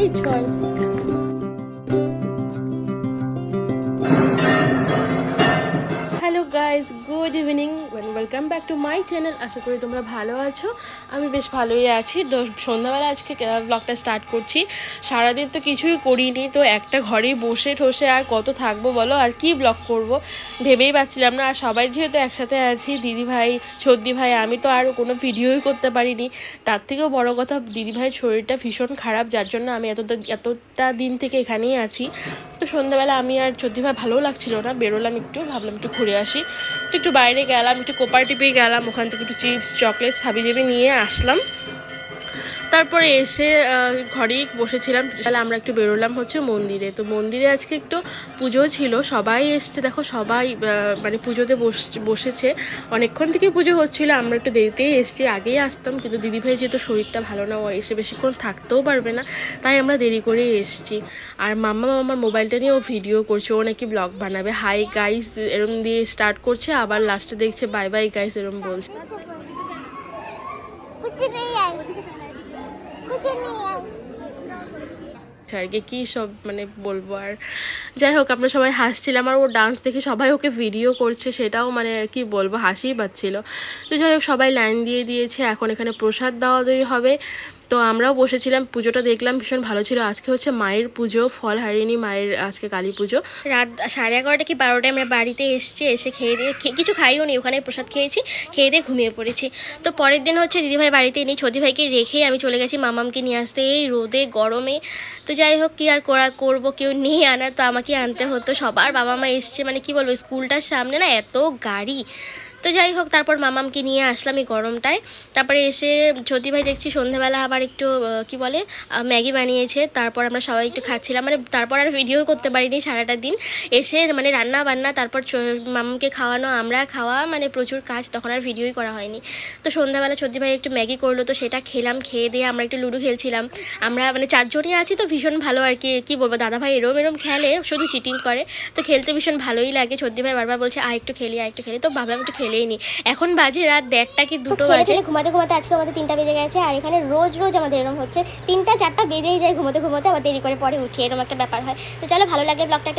এই চল। Hello guys, good evening, welcome back to my channel. আশা করি তোমরা ভালো আছো। আমি বেশ ভালোই আছি। সন্ধ্যাবেলা আজকে ব্লগটা স্টার্ট করছি। সারাদিন তো কিছুই করিনি, তো একটা ঘরেই বসে ঠসে আর কত থাকবো বলো, আর কি ব্লগ করব ভেবেই পাচ্ছিলাম না। আর সবাই যেহেতু একসাথে আছি, দিদিভাই, সর্দি ভাই, আমি তো আর কোনো ভিডিওই করতে পারিনি। তার থেকেও বড় কথা, দিদিভাইয়ের শরীরটা ভীষণ খারাপ, যার জন্য আমি এতটা দিন থেকে এখানেই আছি। তো সন্ধ্যাবেলা আমি আর সর্দি ভাই ভালোও লাগছিল না, বেরোলাম একটু, ভাবলাম একটু ঘুরে আসি। তো একটু বাইরে গেলাম, একটু কোপারটিপে গেলাম, ওখান থেকে একটু চিপস চকলেটস হাবিজাবি নিয়ে আসলাম। তারপরে এসে ঘরেই বসেছিলাম। তাহলে আমরা একটু বেরোলাম হচ্ছে মন্দিরে। তো মন্দিরে আজকে একটু পুজো ছিল, সবাই এসছে, দেখো সবাই মানে পুজোতে বসেছে। অনেকক্ষণ থেকে পুজো হচ্ছিলো, আমরা একটু দেরিতেই এসছি, আগেই আসতাম, কিন্তু দিদিভাই যেহেতু শরীরটা ভালো না, ও এসে বেশিক্ষণ থাকতেও পারবে না, তাই আমরা দেরি করেই এসছি। আর মাম্মা আমার মোবাইলটা নিয়ে ও ভিডিও করছে, ও নাকি ব্লগ বানাবে। হাই গাইস এরম দিয়ে স্টার্ট করছে, আবার লাস্টে দেখছে বাই বাই গাইস এরম বলছে। আর কি সব মানে বলবো। আর যাই হোক, আমরা সবাই হাসছিলাম, আর ও ডান্স দেখে সবাই ওকে ভিডিও করছে, সেটাও মানে কি বলবো, হাসিই পাচ্ছিল। তো যাই হোক, সবাই লাইন দিয়ে দিয়েছে, এখন এখানে প্রসাদ দেওয়া হবে। তো আমরাও বসেছিলাম, পুজোটা দেখলাম, ভীষণ ভালো ছিল। আজকে হচ্ছে মায়ের পুজো, ফল হারিনি মায়ের, আজকে কালী পুজো। রাত 11:30 কি 12টায় আমরা বাড়িতে এসছি, এসে খেয়ে দিয়ে কিছু খাইও নি, ওখানে প্রসাদ খেয়েছি, খেয়ে দিয়ে ঘুমিয়ে পড়েছি। তো পরের দিন হচ্ছে দিদিভাই বাড়িতে নেই, ছোটি ভাইকে রেখেই আমি চলে গেছি মামামকে নিয়ে আসতে, এই রোদে গরমে। তো যাই হোক, কি আর করবো, কেউ নিয়ে আনার, তো আমাকে আনতে হতো। সবার বাবা মা এসছে, মানে কি বলবো, স্কুলটার সামনে না এত গাড়ি। তো যাই হোক, তারপর মামামকে নিয়ে আসলাম এই গরমটায়। তারপরে এসে জ্যোতি ভাই দেখছি সন্ধ্যেবেলা আবার একটু কি বলে ম্যাগি বানিয়েছে, তারপর আমরা সবাই একটু খাচ্ছিলাম। মানে তারপর আর ভিডিও করতে পারিনি সারাটা দিন। এসে মানে রান্না বান্না, তারপর মামামকে খাওয়ানো, আমরা খাওয়া, মানে প্রচুর কাজ, তখন আর ভিডিওই করা হয়নি। তো সন্ধ্যাবেলা জ্যোতি ভাই একটু ম্যাগি করলো, তো সেটা খেলাম, খেয়ে দিয়ে আমরা একটু লুডো খেলছিলাম। আমরা মানে 4 জনই আছি, তো ভীষণ ভালো আর কি বলবো, দাদাভাই এরম খেলে, শুধু চিটিং করে, তো খেলতে ভীষণ ভালোই লাগে। সর্দি ভাই বারবার বলছে একটু খেলি, তো ভাবলাম একটু খেলেই নি। এখন বাজে রাত 1:30 কি 2টো বাজে। ঘুমাতে আজকে আমাদের 3টা বেজে গেছে। আর এখানে রোজ আমাদের এরকম হচ্ছে, 3টা 4টা বেজেই যায় ঘুমোতে, আবার দেরি করে পরে উঠি, এরকম একটা ব্যাপার হয়। তো চলো, ভালো লাগে ব্লগটা একটা